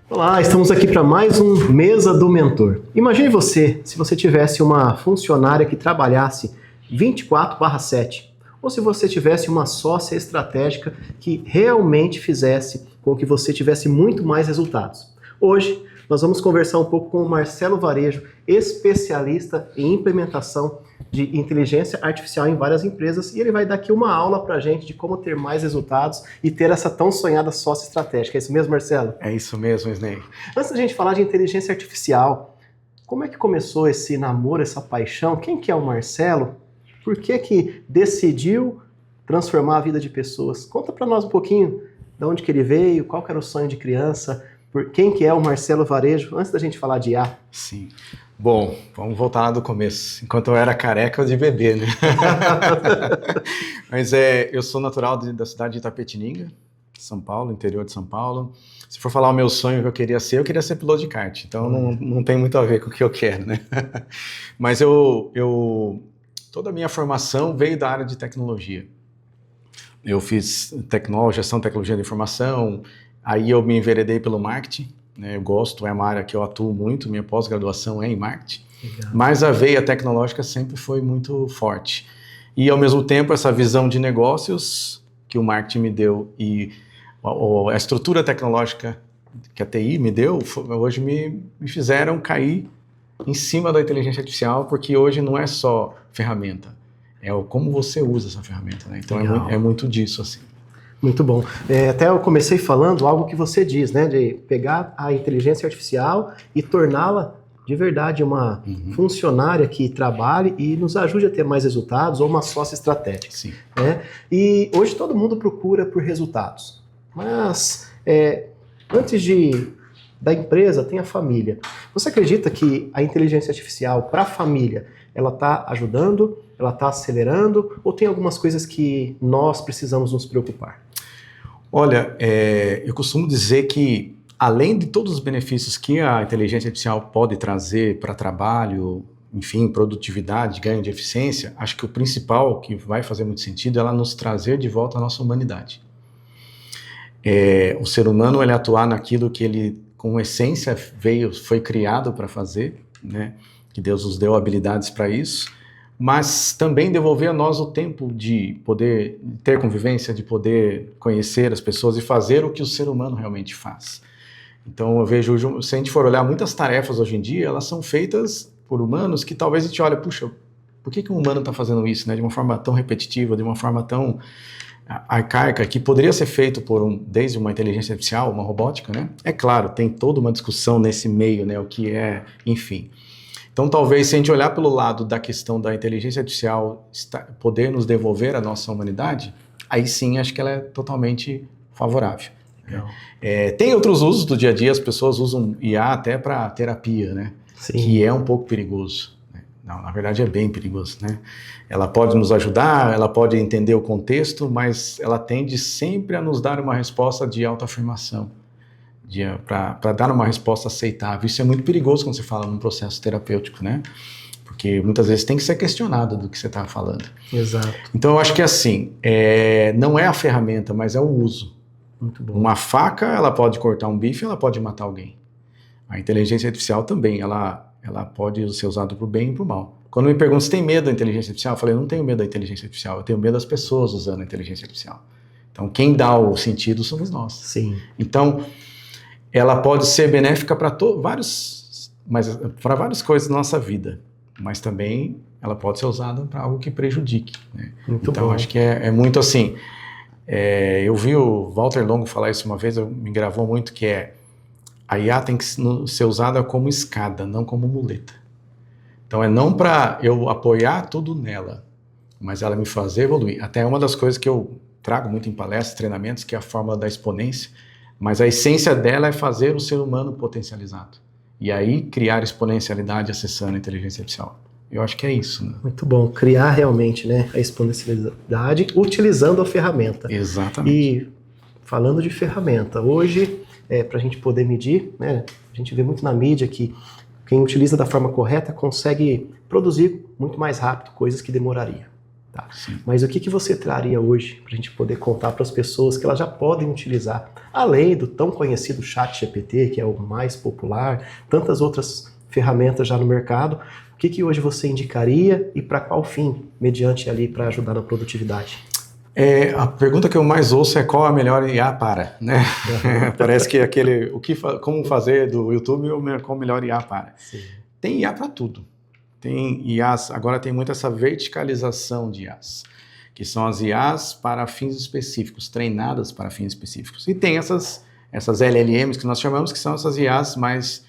Olá, estamos aqui para mais um Mesa do Mentor. Imagine você, se você tivesse uma funcionária que trabalhasse 24/7, ou se você tivesse uma sócia estratégica que realmente fizesse com que você tivesse muito mais resultados. Hoje, nós vamos conversar um pouco com o Marcelo Varejo, especialista em implementação de inteligência artificial em várias empresas, e ele vai dar aqui uma aula para a gente de como ter mais resultados e ter essa tão sonhada sócia estratégica. É isso mesmo, Marcelo? É isso mesmo, Snei. Antes da gente falar de inteligência artificial, como é que começou esse namoro, essa paixão? Quem que é o Marcelo? Por que decidiu transformar a vida de pessoas? Conta para nós um pouquinho de onde que ele veio, qual que era o sonho de criança, por quem que é o Marcelo Varejo, antes da gente falar de IA. Sim. Bom, vamos voltar lá do começo. Enquanto eu era careca, eu de bebê, né? Mas eu sou natural da cidade de Itapetininga, São Paulo, interior de São Paulo. Se for falar o meu sonho que eu queria ser piloto de kart. Então não tem muito a ver com o que eu quero, né? Mas toda a minha formação veio da área de tecnologia. Eu fiz gestão de tecnologia de informação, aí eu me enveredei pelo marketing, né? Eu gosto, é uma área que eu atuo muito, minha pós-graduação é em marketing. Legal. Mas a veia tecnológica sempre foi muito forte. E ao mesmo tempo essa visão de negócios que o marketing me deu e a estrutura tecnológica que a TI me deu, hoje me fizeram cair em cima da inteligência artificial, porque hoje não é só ferramenta, é como você usa essa ferramenta, né? Então é muito disso, assim. Muito bom. Até eu comecei falando algo que você diz, né? De pegar a inteligência artificial e torná-la de verdade uma funcionária que trabalhe e nos ajude a ter mais resultados, ou uma sócia estratégica. Sim. Né? E hoje todo mundo procura por resultados. Mas antes da empresa tem a família. Você acredita que a inteligência artificial para a família, ela está ajudando, ela está acelerando, ou tem algumas coisas que nós precisamos nos preocupar? Olha, eu costumo dizer que, além de todos os benefícios que a inteligência artificial pode trazer para trabalho, enfim, produtividade, ganho de eficiência, acho que o principal que vai fazer muito sentido é ela nos trazer de volta a nossa humanidade. O ser humano, ele atuar naquilo que ele, com essência, foi criado para fazer, né? Que Deus nos deu habilidades para isso, mas também devolver a nós o tempo de poder ter convivência, de poder conhecer as pessoas e fazer o que o ser humano realmente faz. Então eu vejo, se a gente for olhar muitas tarefas hoje em dia, elas são feitas por humanos que talvez a gente olhe, puxa, por que um humano está fazendo isso, né? De uma forma tão repetitiva, de uma forma tão arcaica, que poderia ser feito desde uma inteligência artificial, uma robótica, né? É claro, tem toda uma discussão nesse meio, né? O que é, enfim. Então, talvez, se a gente olhar pelo lado da questão da inteligência artificial poder nos devolver a nossa humanidade, aí sim, acho que ela é totalmente favorável. Tem outros usos do dia a dia, as pessoas usam IA até para terapia, né? Sim. Que é um pouco perigoso. Não, na verdade é bem perigoso, né? Ela pode nos ajudar, ela pode entender o contexto, mas ela tende sempre a nos dar uma resposta de autoafirmação, para dar uma resposta aceitável. Isso é muito perigoso quando você fala num processo terapêutico, né? Porque muitas vezes tem que ser questionado do que você está falando. Exato. Então eu acho que assim, não é a ferramenta, mas é o uso. Muito bom. Uma faca, ela pode cortar um bife, ela pode matar alguém. A inteligência artificial também, ela pode ser usada para o bem e para o mal. Quando me perguntam se tem medo da inteligência artificial, eu falei, eu não tenho medo da inteligência artificial, eu tenho medo das pessoas usando a inteligência artificial. Então quem dá o sentido somos nós. Sim. Então ela pode ser benéfica para várias coisas da nossa vida, mas também ela pode ser usada para algo que prejudique, né? Então acho que é muito assim. Eu vi o Walter Longo falar isso uma vez, me gravou muito, que a IA tem que ser usada como escada, não como muleta. Então não para eu apoiar tudo nela, mas ela me fazer evoluir. Até uma das coisas que eu trago muito em palestras, treinamentos, que é a fórmula da exponência, mas a essência dela é fazer o ser humano potencializado. E aí criar exponencialidade acessando a inteligência artificial. Eu acho que é isso, né? Muito bom. Criar realmente, né, a exponencialidade utilizando a ferramenta. Exatamente. E falando de ferramenta, hoje, para a gente poder medir, né, a gente vê muito na mídia que quem utiliza da forma correta consegue produzir muito mais rápido coisas que demoraria. Tá. Mas o que você traria hoje para a gente poder contar para as pessoas que elas já podem utilizar, além do tão conhecido ChatGPT, que é o mais popular, tantas outras ferramentas já no mercado, o que hoje você indicaria e para qual fim, mediante ali para ajudar na produtividade? A pergunta que eu mais ouço é qual a melhor IA para, né? Parece que como fazer do YouTube qual a melhor IA para. Sim. Tem IA para tudo. Tem IAs, agora tem muito essa verticalização de IAs, que são as IAs para fins específicos, treinadas para fins específicos. E tem essas LLMs que nós chamamos, que são essas IAs mais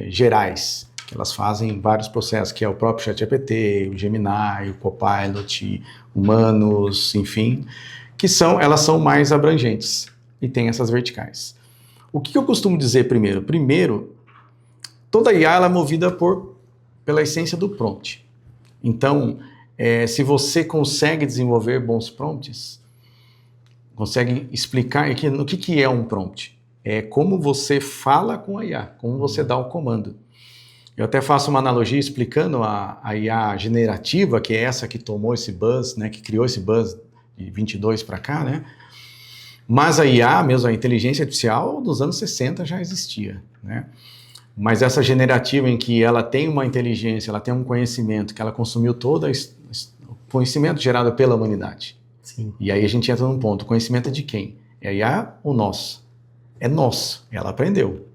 gerais, que elas fazem vários processos, que é o próprio ChatGPT, o Gemini, o Copilot, humanos, enfim, elas são mais abrangentes e tem essas verticais. O que eu costumo dizer primeiro? Primeiro, toda IA ela é movida pela essência do prompt. Então, se você consegue desenvolver bons prompts, consegue explicar o que é um prompt. É como você fala com a IA, como você dá o comando. Eu até faço uma analogia explicando a IA generativa, que é essa que tomou esse buzz, né, que criou esse buzz de 22 para cá, né? Mas a IA, mesmo a inteligência artificial, dos anos 60 já existia, né? Mas essa generativa em que ela tem uma inteligência, ela tem um conhecimento, que ela consumiu todo o conhecimento gerado pela humanidade. Sim. E aí a gente entra num ponto, o conhecimento é de quem? É a IA ou nosso? É nosso, ela aprendeu.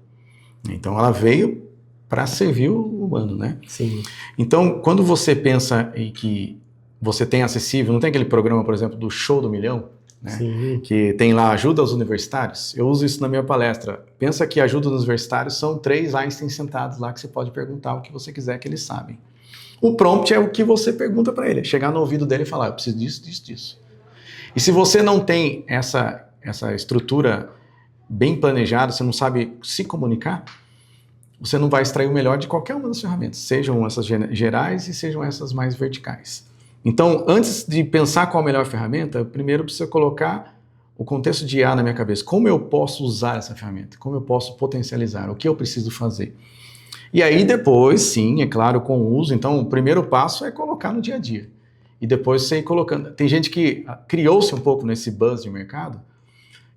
Então ela veio para servir o humano, né? Sim. Então, quando você pensa em que você tem acessível, não tem aquele programa, por exemplo, do Show do Milhão, né? Sim. Que tem lá ajuda aos universitários? Eu uso isso na minha palestra. Pensa que ajuda aos universitários são 3 Einstein sentados lá que você pode perguntar o que você quiser que eles sabem. O prompt é o que você pergunta para ele, chegar no ouvido dele e falar, eu preciso disso, disso, disso. E se você não tem essa estrutura bem planejada, você não sabe se comunicar, você não vai extrair o melhor de qualquer uma das ferramentas, sejam essas gerais e sejam essas mais verticais. Então, antes de pensar qual a melhor ferramenta, primeiro precisa colocar o contexto de IA na minha cabeça. Como eu posso usar essa ferramenta? Como eu posso potencializar? O que eu preciso fazer? E aí depois, sim, é claro, com o uso, então o primeiro passo é colocar no dia a dia. E depois você ir colocando. Tem gente que criou-se um pouco nesse buzz de mercado,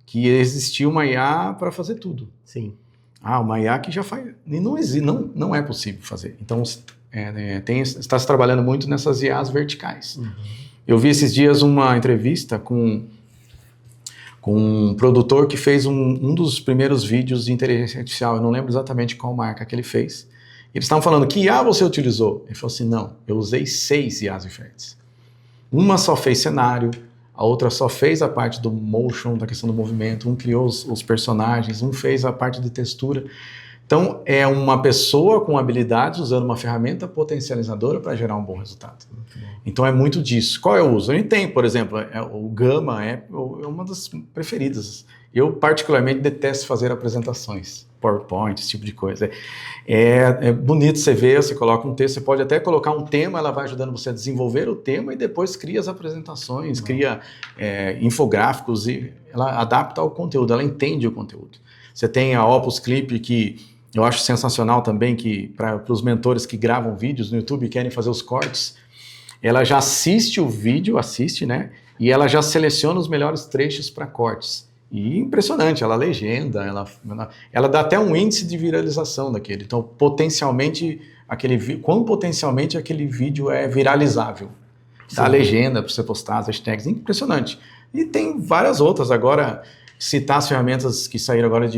que existia uma IA para fazer tudo. Sim. Uma IA que já faz... Não é possível fazer. Então, está se trabalhando muito nessas IAs verticais. Uhum. Eu vi esses dias uma entrevista com um produtor que fez um dos primeiros vídeos de inteligência artificial. Eu não lembro exatamente qual marca que ele fez. Eles estavam falando, que IA você utilizou? Ele falou assim, não, eu usei 6 IAs diferentes. Uma só fez cenário, a outra só fez a parte do motion, da questão do movimento, um criou os personagens, um fez a parte de textura. Então, é uma pessoa com habilidades usando uma ferramenta potencializadora para gerar um bom resultado. Então, é muito disso. Qual é o uso? A gente tem, por exemplo, o Gama é uma das preferidas. Eu, particularmente, detesto fazer apresentações, PowerPoint, esse tipo de coisa. É bonito você ver, você coloca um texto, você pode até colocar um tema, ela vai ajudando você a desenvolver o tema e depois cria as apresentações, cria infográficos, e ela adapta ao conteúdo, ela entende o conteúdo. Você tem a Opus Clip, que eu acho sensacional também, que para os mentores que gravam vídeos no YouTube e querem fazer os cortes, ela já assiste o vídeo, né? E ela já seleciona os melhores trechos para cortes. E impressionante, ela legenda, ela dá até um índice de viralização daquele. Então, potencialmente aquele vídeo é viralizável. Dá a legenda para você postar, as hashtags, impressionante. E tem várias outras. Agora, citar as ferramentas que saíram agora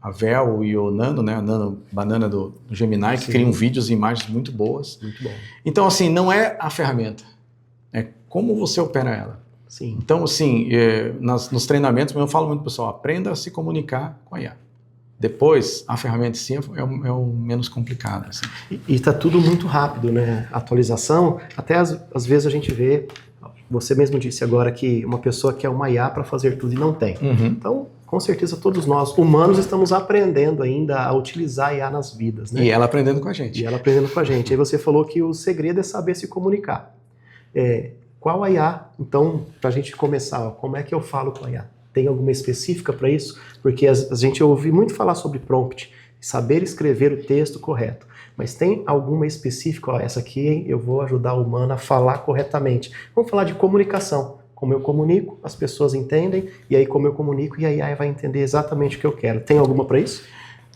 a Vel e o Nano, né? A Nano Banana do Gemini, que criam vídeos e imagens muito boas. Muito bom. Então, assim, não é a ferramenta, é como você opera ela. Sim. Então, assim, nos treinamentos, eu falo muito pro pessoal, aprenda a se comunicar com a IA. Depois, a ferramenta em si é o menos complicado. Assim. E está tudo muito rápido, né? A atualização, até às vezes a gente vê, você mesmo disse agora que uma pessoa quer uma IA para fazer tudo e não tem. Uhum. Então, com certeza todos nós, humanos, estamos aprendendo ainda a utilizar a IA nas vidas, né? E ela aprendendo com a gente. Aí você falou que o segredo é saber se comunicar. Qual a IA, então, para a gente começar, como é que eu falo com a IA? Tem alguma específica para isso? Porque a gente ouve muito falar sobre prompt. saber escrever o texto correto. Mas tem alguma específica? Ó, essa aqui, hein, eu vou ajudar o humano a falar corretamente. Vamos falar de comunicação. Como eu comunico, as pessoas entendem, e aí como eu comunico, e aí a AI vai entender exatamente o que eu quero. Tem alguma para isso?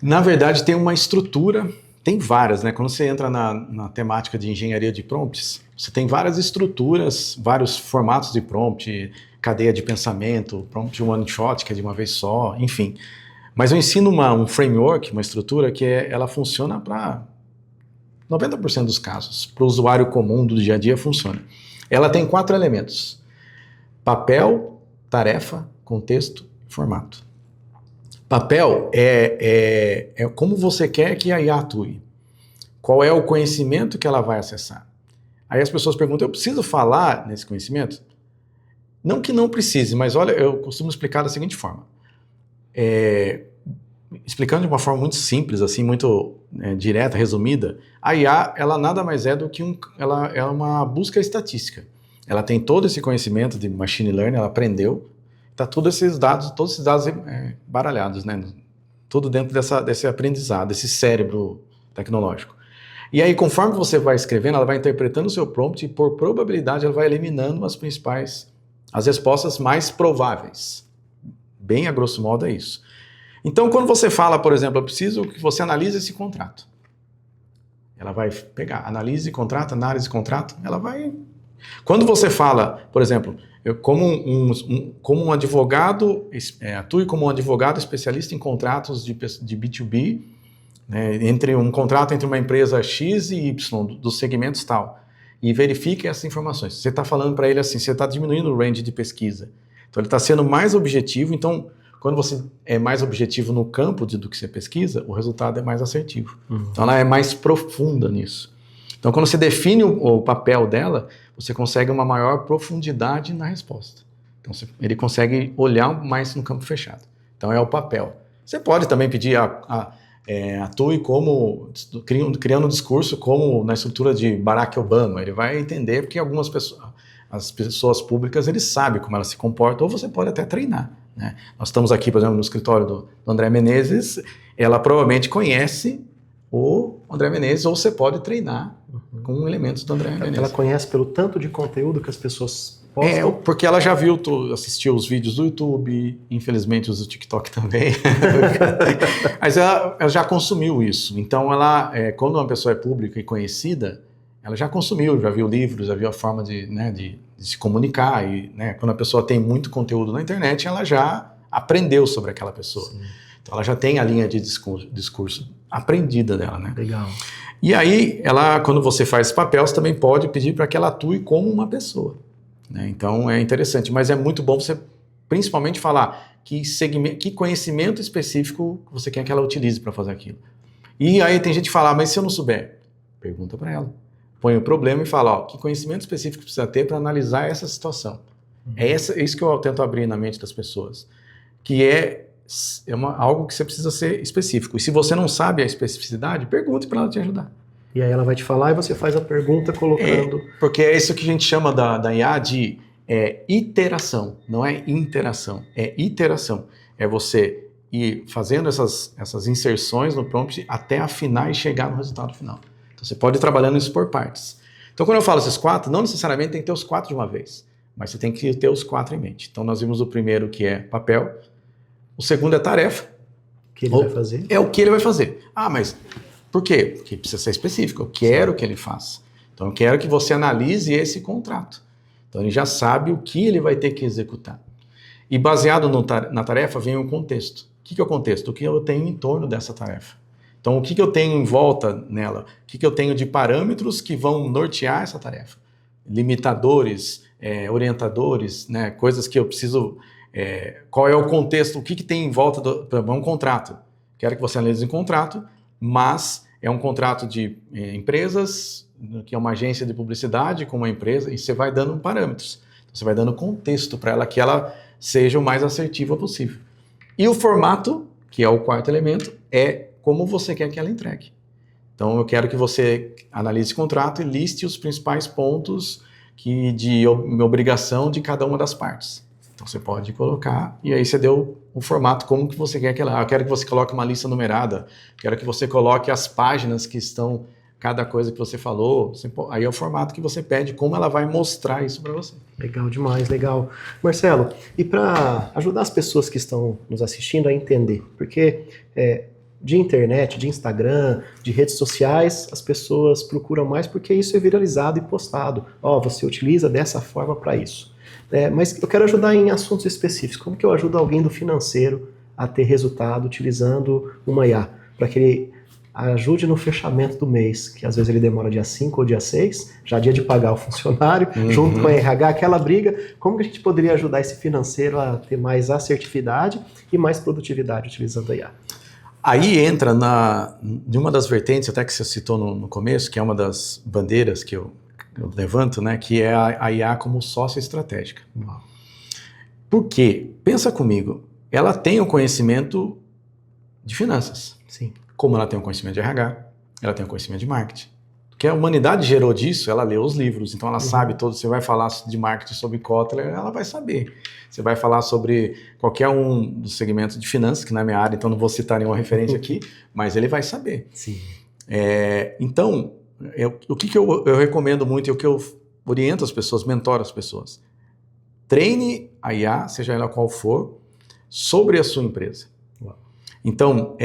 Na verdade, tem uma estrutura, tem várias, né? Quando você entra na temática de engenharia de prompts, você tem várias estruturas, vários formatos de prompt, cadeia de pensamento, prompt one shot, que é de uma vez só, enfim. Mas eu ensino um framework, uma estrutura que ela funciona para 90% dos casos. Para o usuário comum do dia a dia funciona. Ela tem 4 elementos: papel, tarefa, contexto e formato. Papel é como você quer que a IA atue. Qual é o conhecimento que ela vai acessar? Aí as pessoas perguntam, eu preciso falar nesse conhecimento? Não que não precise, mas olha, eu costumo explicar da seguinte forma. Explicando de uma forma muito simples, assim, muito direta, resumida, a IA, ela nada mais é do que ela é uma busca estatística. Ela tem todo esse conhecimento de machine learning, ela aprendeu, está todos esses dados baralhados, né? Tudo dentro desse aprendizado, desse cérebro tecnológico. E aí, conforme você vai escrevendo, ela vai interpretando o seu prompt e, por probabilidade, ela vai eliminando as respostas mais prováveis. Bem a grosso modo é isso. Então, quando você fala, por exemplo, eu preciso que você analise esse contrato. Ela vai pegar, análise contrato, ela vai... Quando você fala, por exemplo, como um advogado, atue como um advogado especialista em contratos de B2B, né, um contrato entre uma empresa X e Y, dos segmentos tal, e verifique essas informações. Você está falando para ele assim, você está diminuindo o range de pesquisa. Então, ele está sendo mais objetivo. Então, quando você é mais objetivo no campo do que você pesquisa, o resultado é mais assertivo. Então, ela é mais profunda nisso. Então, quando você define o papel dela, você consegue uma maior profundidade na resposta. Então, ele consegue olhar mais no campo fechado. Então, é o papel. Você pode também pedir atue como, criando um discurso como na estrutura de Barack Obama. Ele vai entender porque as pessoas públicas, eles sabem como elas se comportam, ou você pode até treinar, né? Nós estamos aqui, por exemplo, no escritório do André Menezes, ela provavelmente conhece o André Menezes, ou você pode treinar com elementos do André Menezes. Ela conhece pelo tanto de conteúdo que as pessoas postam? Porque ela já assistiu os vídeos do YouTube, infelizmente os do TikTok também, mas ela já consumiu isso. Então, quando uma pessoa é pública e conhecida, ela já consumiu, já viu livros, já viu a forma de se comunicar. E, né, quando a pessoa tem muito conteúdo na internet, ela já aprendeu sobre aquela pessoa. Sim. Então, ela já tem a linha de discurso aprendida dela, né? Legal. E aí, quando você faz esse papel, você também pode pedir para que ela atue como uma pessoa, né? Então, é interessante. Mas é muito bom você, principalmente, falar que conhecimento específico você quer que ela utilize para fazer aquilo. E aí tem gente que fala, mas se eu não souber? Pergunta para ela. Põe o problema e fala, que conhecimento específico precisa ter para analisar essa situação. É isso que eu tento abrir na mente das pessoas. Que algo que você precisa ser específico. E se você não sabe a especificidade, pergunte para ela te ajudar. E aí ela vai te falar e você faz a pergunta colocando... Porque é isso que a gente chama da IA de iteração, não é interação, é iteração. É você ir fazendo essas inserções no prompt até afinar e chegar no resultado final. Então você pode ir trabalhando isso por partes. Então quando eu falo esses 4, não necessariamente tem que ter os 4 de uma vez, mas você tem que ter os 4 em mente. Então nós vimos o primeiro, que é papel. O segundo é tarefa. O que ele vai fazer? É o que ele vai fazer. Mas por quê? Porque precisa ser específico. Eu quero que ele faça. Então eu quero que você analise esse contrato. Então ele já sabe o que ele vai ter que executar. E baseado na tarefa vem um contexto. O que é o contexto? O que eu tenho em torno dessa tarefa. Então o que eu tenho em volta nela? O que eu tenho de parâmetros que vão nortear essa tarefa? Limitadores, orientadores, né? Coisas que eu preciso... qual é o contexto? O que tem em volta de um contrato? Quero que você analise um contrato, mas é um contrato de empresas, que é uma agência de publicidade com uma empresa, e você vai dando parâmetros. Você vai dando contexto para ela, que ela seja o mais assertiva possível. E o formato, que é o 4º elemento, é como você quer que ela entregue. Então, eu quero que você analise o contrato e liste os principais pontos de obrigação de cada uma das partes. Então, você pode colocar, e aí você deu o formato como que você quer que ela... Eu quero que você coloque uma lista numerada, quero que você coloque as páginas que estão, cada coisa que você falou, aí é o formato que você pede, como ela vai mostrar isso para você. Legal demais, legal. Marcelo, e para ajudar as pessoas que estão nos assistindo a entender, porque de internet, de Instagram, de redes sociais, as pessoas procuram mais porque isso é viralizado e postado. Você utiliza dessa forma para isso. Mas eu quero ajudar em assuntos específicos. Como que eu ajudo alguém do financeiro a ter resultado utilizando uma IA? Para que ele ajude no fechamento do mês, que às vezes ele demora dia 5 ou dia 6, já dia de pagar o funcionário, junto com a RH, aquela briga. Como que a gente poderia ajudar esse financeiro a ter mais assertividade e mais produtividade utilizando a IA? Aí entra de uma das vertentes, até que você citou no começo, que é uma das bandeiras que eu levanto, né, que é a IA como sócia estratégica. Por quê? Pensa comigo, ela tem o conhecimento de finanças. Sim. Como ela tem o conhecimento de RH, ela tem o conhecimento de marketing. Porque a humanidade gerou disso, ela leu os livros, então ela sabe todo. Você vai falar de marketing sobre Kotler, ela vai saber. Você vai falar sobre qualquer um dos segmentos de finanças, que não é minha área, então não vou citar nenhuma referência aqui, mas ele vai saber. Sim. Então, o que eu recomendo muito e o que eu oriento as pessoas, mentoro as pessoas. Treine a IA, seja ela qual for, sobre a sua empresa. Uau. Então,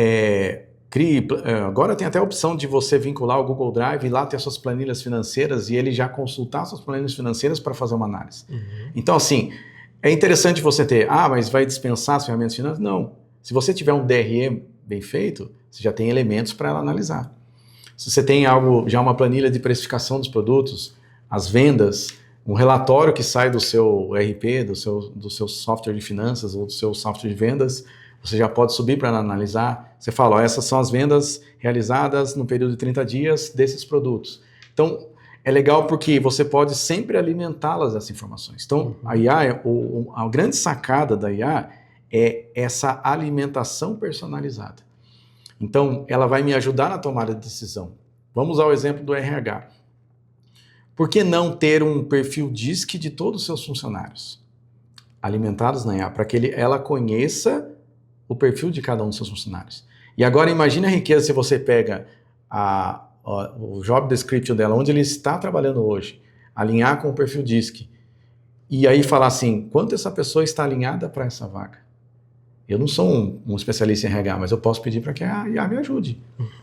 agora tem até a opção de você vincular o Google Drive e lá ter as suas planilhas financeiras e ele já consultar suas planilhas financeiras para fazer uma análise. Então, assim, é interessante você ter, mas vai dispensar as ferramentas financeiras? Não. Se você tiver um DRE bem feito, você já tem elementos para ela analisar. Se você tem já uma planilha de precificação dos produtos, as vendas, um relatório que sai do seu ERP, do seu software de finanças ou do seu software de vendas, você já pode subir para analisar. Você fala, essas são as vendas realizadas no período de 30 dias desses produtos. Então, é legal porque você pode sempre alimentá-las dessas informações. Então, a IA, a grande sacada da IA é essa alimentação personalizada. Então, ela vai me ajudar na tomada de decisão. Vamos ao exemplo do RH. Por que não ter um perfil DISC de todos os seus funcionários? Alimentados na IA, para que ela conheça o perfil de cada um dos seus funcionários. E agora imagine a riqueza se você pega o job description dela, onde ele está trabalhando hoje, alinhar com o perfil DISC, e aí falar assim, quanto essa pessoa está alinhada para essa vaga? Eu não sou um especialista em RH, mas eu posso pedir para que a IA me ajude.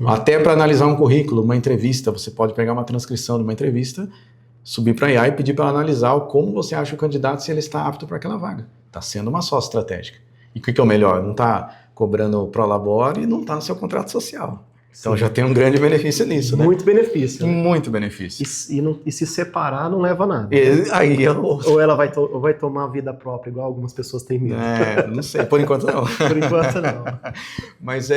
Até para analisar um currículo, uma entrevista, você pode pegar uma transcrição de uma entrevista, subir para a IA e pedir para ela analisar como você acha o candidato, se ele está apto para aquela vaga. Está sendo uma sócia estratégica. E o que é o melhor? Não está cobrando prolabore e não está no seu contrato social. Então já tem um grande benefício nisso, né? Muito benefício. Né? Muito benefício. E se separar não leva a nada. Aí Ou ela vai tomar vida própria, igual algumas pessoas têm medo. Não sei, por enquanto não. Por enquanto não. Mas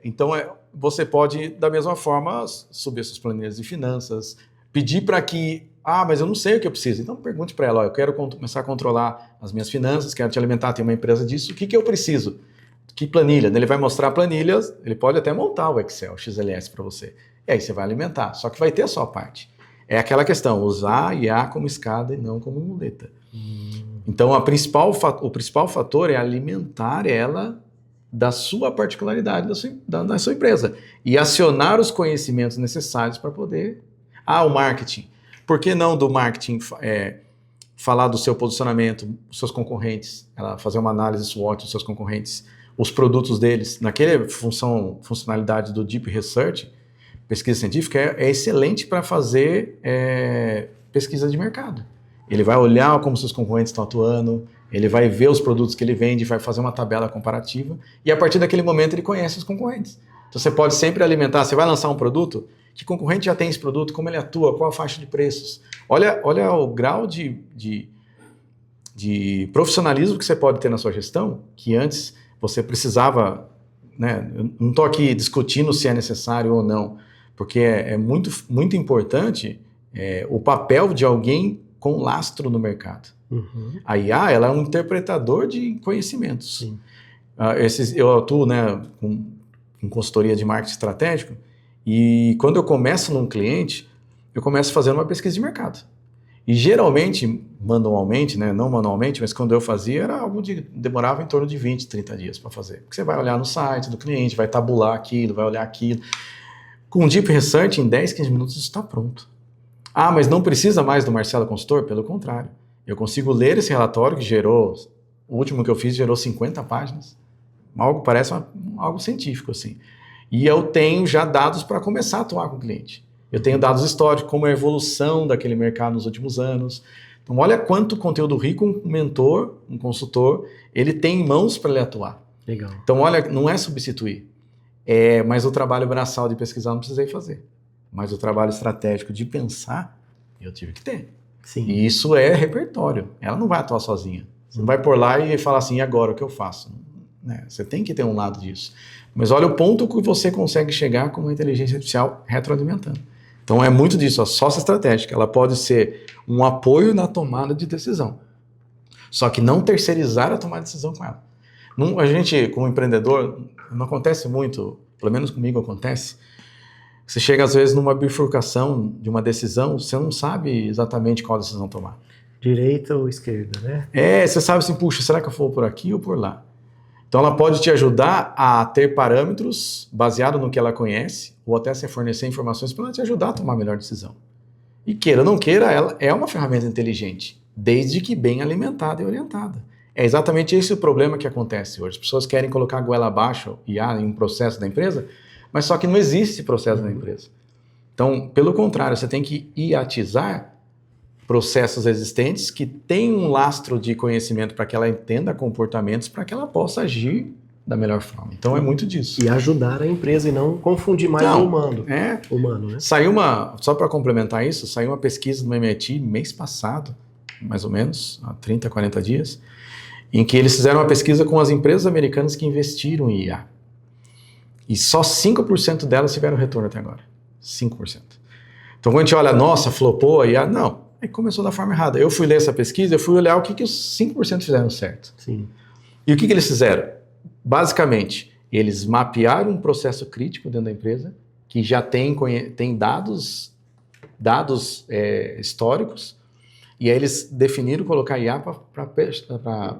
então você pode, da mesma forma, subir suas planilhas de finanças, pedir para que, mas eu não sei o que eu preciso. Então pergunte para ela, eu quero começar a controlar as minhas finanças, quero te alimentar, tem uma empresa disso, o que eu preciso? Que planilha? Ele vai mostrar planilhas, ele pode até montar o Excel, XLS para você. E aí você vai alimentar, só que vai ter a sua parte. É aquela questão, usar a IA como escada e não como muleta. Então o principal fator é alimentar ela da sua particularidade da sua empresa e acionar os conhecimentos necessários para poder... o marketing. Por que não do marketing falar do seu posicionamento, dos seus concorrentes, ela fazer uma análise SWOT dos seus concorrentes, os produtos deles, naquela funcionalidade do Deep Research, pesquisa científica, é excelente para fazer pesquisa de mercado. Ele vai olhar como seus concorrentes estão atuando, ele vai ver os produtos que ele vende, vai fazer uma tabela comparativa, e a partir daquele momento ele conhece os concorrentes. Então você pode sempre alimentar, você vai lançar um produto, que concorrente já tem esse produto, como ele atua, qual a faixa de preços. Olha o grau de profissionalismo que você pode ter na sua gestão, que antes você precisava, né? Eu não estou aqui discutindo se é necessário ou não, porque é muito, muito importante o papel de alguém com lastro no mercado. A IA, ela é um interpretador de conhecimentos. Sim. Eu atuo, né, com consultoria de marketing estratégico, e quando eu começo num cliente, eu começo fazendo uma pesquisa de mercado. E geralmente, manualmente, né? Não manualmente, mas quando eu fazia era algo que demorava em torno de 20, 30 dias para fazer. Porque você vai olhar no site do cliente, vai tabular aquilo, vai olhar aquilo. Com o Deep Research, em 10, 15 minutos isso está pronto. Ah, mas não precisa mais do Marcelo Consultor? Pelo contrário. Eu consigo ler esse relatório que gerou, o último que eu fiz gerou 50 páginas. Algo parece algo científico, assim. E eu tenho já dados para começar a atuar com o cliente. Eu tenho dados históricos, como é a evolução daquele mercado nos últimos anos. Então, olha quanto conteúdo rico um mentor, um consultor, ele tem em mãos para ele atuar. Legal. Então, olha, não é substituir. Mas o trabalho braçal de pesquisar não precisei fazer. Mas o trabalho estratégico de pensar, eu tive que ter. Sim. E isso é repertório. Ela não vai atuar sozinha. Você não vai por lá e falar assim, e agora o que eu faço? Né? Você tem que ter um lado disso. Mas olha o ponto que você consegue chegar com a inteligência artificial retroalimentando. Então é muito disso, a sócia estratégica. Ela pode ser um apoio na tomada de decisão. Só que não terceirizar a tomada de decisão com ela. A gente, como empreendedor, não acontece muito, pelo menos comigo acontece, você chega às vezes numa bifurcação de uma decisão, você não sabe exatamente qual decisão tomar. Direita ou esquerda, né? Você sabe assim, puxa, será que eu vou por aqui ou por lá? Então ela pode te ajudar a ter parâmetros baseado no que ela conhece, ou até se fornecer informações para ela te ajudar a tomar a melhor decisão. E queira ou não queira, ela é uma ferramenta inteligente, desde que bem alimentada e orientada. É exatamente esse o problema que acontece hoje. As pessoas querem colocar a goela abaixo IA em um processo da empresa, mas só que não existe processo na empresa. Então, pelo contrário, você tem que iatizar processos existentes que têm um lastro de conhecimento para que ela entenda comportamentos, para que ela possa agir da melhor forma. Então, é muito disso. E ajudar a empresa e não confundir mais o humano. Humano, né? Saiu só para complementar isso, saiu uma pesquisa do MIT mês passado, mais ou menos, há 30, 40 dias, em que eles fizeram uma pesquisa com as empresas americanas que investiram em IA. E só 5% delas tiveram retorno até agora. 5%. Então, quando a gente olha, nossa, flopou a IA, não. Aí começou da forma errada. Eu fui ler essa pesquisa, eu fui olhar o que os 5% fizeram certo. Sim. E o que eles fizeram? Basicamente, eles mapearam um processo crítico dentro da empresa, que já tem dados históricos, e aí eles definiram colocar IA para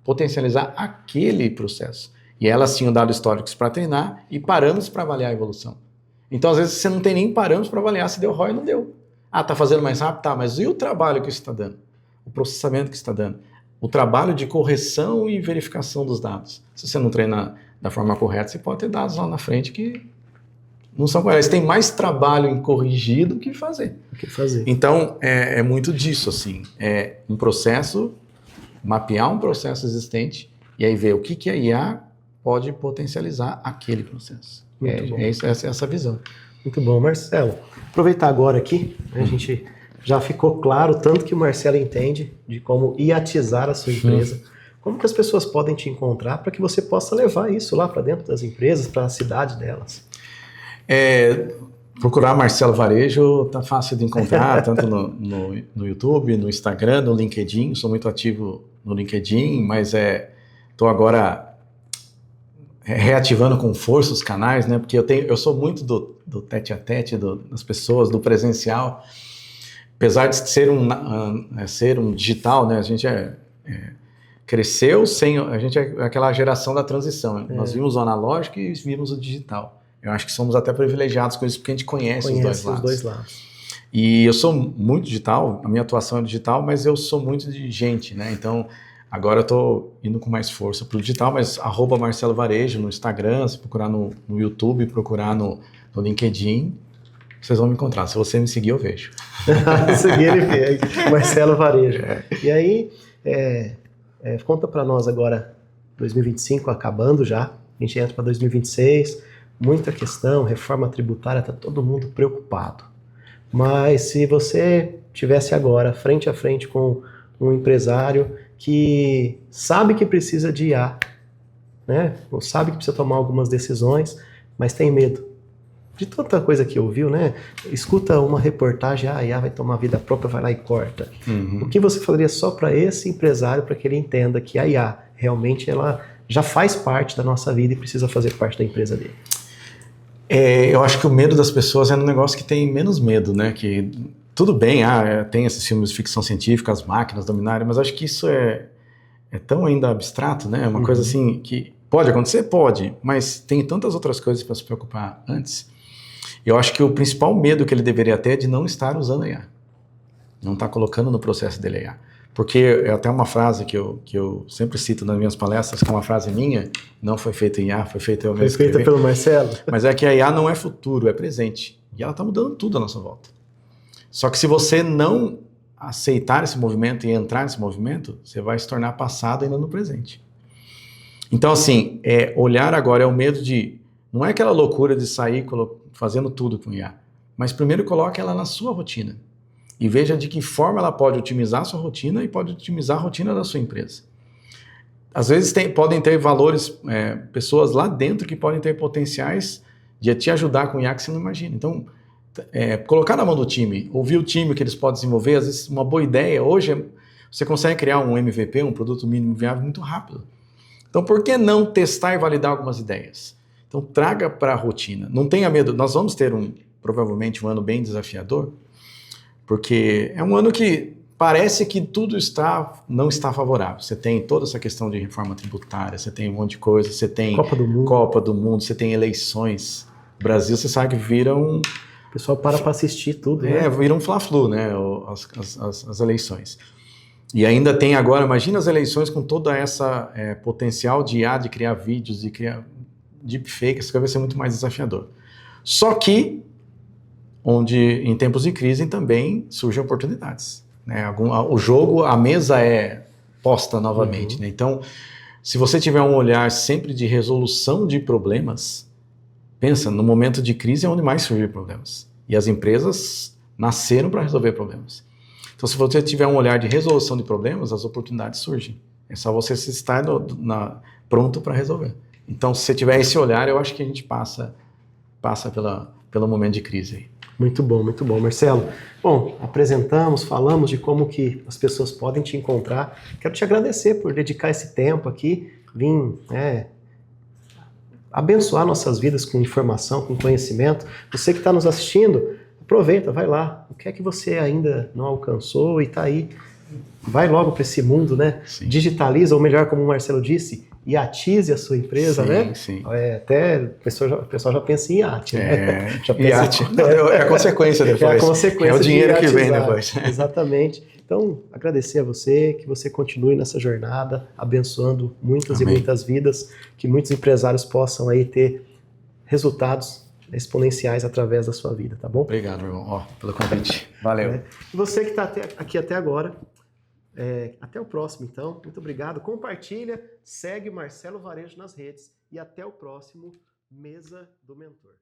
potencializar aquele processo. E elas tinham dados históricos para treinar e parâmetros para avaliar a evolução. Então, às vezes, você não tem nem parâmetros para avaliar se deu ROI ou não deu. Ah, está fazendo mais rápido? Tá, mas e o trabalho que isso está dando? O processamento que está dando? O trabalho de correção e verificação dos dados. Se você não treina da forma correta, você pode ter dados lá na frente que não são corretos. Tem mais trabalho em corrigir do que fazer. Então, é muito disso, assim. É um processo, mapear um processo existente e aí ver o que a IA pode potencializar aquele processo. Essa visão. Muito bom, Marcelo. Aproveitar agora aqui, né, a gente já ficou claro tanto que o Marcelo entende de como iatizar a sua empresa. Como que as pessoas podem te encontrar para que você possa levar isso lá para dentro das empresas, para a cidade delas? Procurar Marcelo Varejo tá fácil de encontrar, tanto no YouTube, no Instagram, no LinkedIn. Sou muito ativo no LinkedIn, mas estou agora reativando com força os canais, né? Porque eu sou muito do tete a tete das pessoas, do presencial. Apesar de ser um digital, né? A gente cresceu a gente é aquela geração da transição. Né? Nós vimos o analógico e vimos o digital. Eu acho que somos até privilegiados com isso porque a gente conhece os dois lados. E eu sou muito digital, a minha atuação é digital, mas eu sou muito de gente, né? Então, agora eu estou indo com mais força para o digital, mas @Marcelo Varejo no Instagram, se procurar no YouTube, procurar no LinkedIn, vocês vão me encontrar. Se você me seguir, eu vejo. Seguir ele vê, Marcelo Varejo. E aí, conta para nós agora, 2025 acabando já, a gente entra para 2026, muita questão, reforma tributária, está todo mundo preocupado. Mas se você tivesse agora, frente a frente com um empresário que sabe que precisa de IA, né? Ou sabe que precisa tomar algumas decisões, mas tem medo de tanta coisa que ouviu, né? Escuta uma reportagem, a IA vai tomar vida própria, vai lá e corta. O que você falaria só para esse empresário, para que ele entenda que a IA realmente ela já faz parte da nossa vida e precisa fazer parte da empresa dele? Eu acho que o medo das pessoas é um negócio que tem menos medo, né? Que tudo bem, tem esses filmes de ficção científica, as máquinas dominarem, mas acho que isso é tão ainda abstrato, né? Uma coisa assim que pode acontecer? Pode, mas tem tantas outras coisas para se preocupar antes. Eu acho que o principal medo que ele deveria ter é de não estar usando a IA. Não estar colocando no processo dele a IA. Porque é até uma frase que eu sempre cito nas minhas palestras, que é uma frase minha, não foi feita em IA, foi feita eu mesmo. Foi feita pelo Marcelo. Mas é que a IA não é futuro, é presente. E ela está mudando tudo à nossa volta. Só que se você não aceitar esse movimento e entrar nesse movimento, você vai se tornar passado ainda no presente. Então, assim, olhar agora é o medo de... Não é aquela loucura de sair fazendo tudo com IA, mas primeiro coloque ela na sua rotina. E veja de que forma ela pode otimizar a sua rotina e pode otimizar a rotina da sua empresa. Às vezes podem ter valores, pessoas lá dentro que podem ter potenciais de te ajudar com IA que você não imagina. Então, colocar na mão do time, ouvir o time que eles podem desenvolver, às vezes uma boa ideia. Hoje você consegue criar um MVP, um produto mínimo viável, muito rápido. Então, por que não testar e validar algumas ideias? Então, traga para a rotina. Não tenha medo. Nós vamos ter provavelmente um ano bem desafiador, porque é um ano que parece que tudo não está favorável. Você tem toda essa questão de reforma tributária, você tem um monte de coisa, você tem Copa do Mundo, você tem eleições. O Brasil, você sabe que vira O pessoal para assistir tudo, né? Vira um fla-flu, né? As eleições. E ainda tem agora, imagina as eleições com toda essa potencial de IA, de criar vídeos, de criar deepfake, isso vai ser muito mais desafiador. Só que em tempos de crise também surgem oportunidades, né? O jogo, a mesa é posta novamente, né? Então, se você tiver um olhar sempre de resolução de problemas, pensa, no momento de crise é onde mais surgem problemas. E as empresas nasceram para resolver problemas. Então, se você tiver um olhar de resolução de problemas, as oportunidades surgem. É só você estar pronto para resolver. Então, se você tiver esse olhar, eu acho que a gente passa pelo momento de crise aí. Muito bom, Marcelo. Bom, apresentamos, falamos de como que as pessoas podem te encontrar. Quero te agradecer por dedicar esse tempo aqui, vir abençoar nossas vidas com informação, com conhecimento. Você que está nos assistindo, aproveita, vai lá. O que é que você ainda não alcançou e está aí? Vai logo para esse mundo, né? Sim. Digitaliza, ou melhor, como o Marcelo disse, iatize a sua empresa, sim, né? Sim. Até o pessoal já pensa em iate, né? Já pensa iate. É a consequência depois. É a consequência. É o dinheiro que vem depois. Exatamente. Então, agradecer a você, que você continue nessa jornada, abençoando muitas Amém. E muitas vidas, que muitos empresários possam aí ter resultados exponenciais através da sua vida, tá bom? Obrigado, irmão, pelo convite. Valeu. E você que está aqui até agora, até o próximo, então. Muito obrigado. Compartilha, segue Marcelo Varejo nas redes e até o próximo Mesa do Mentor.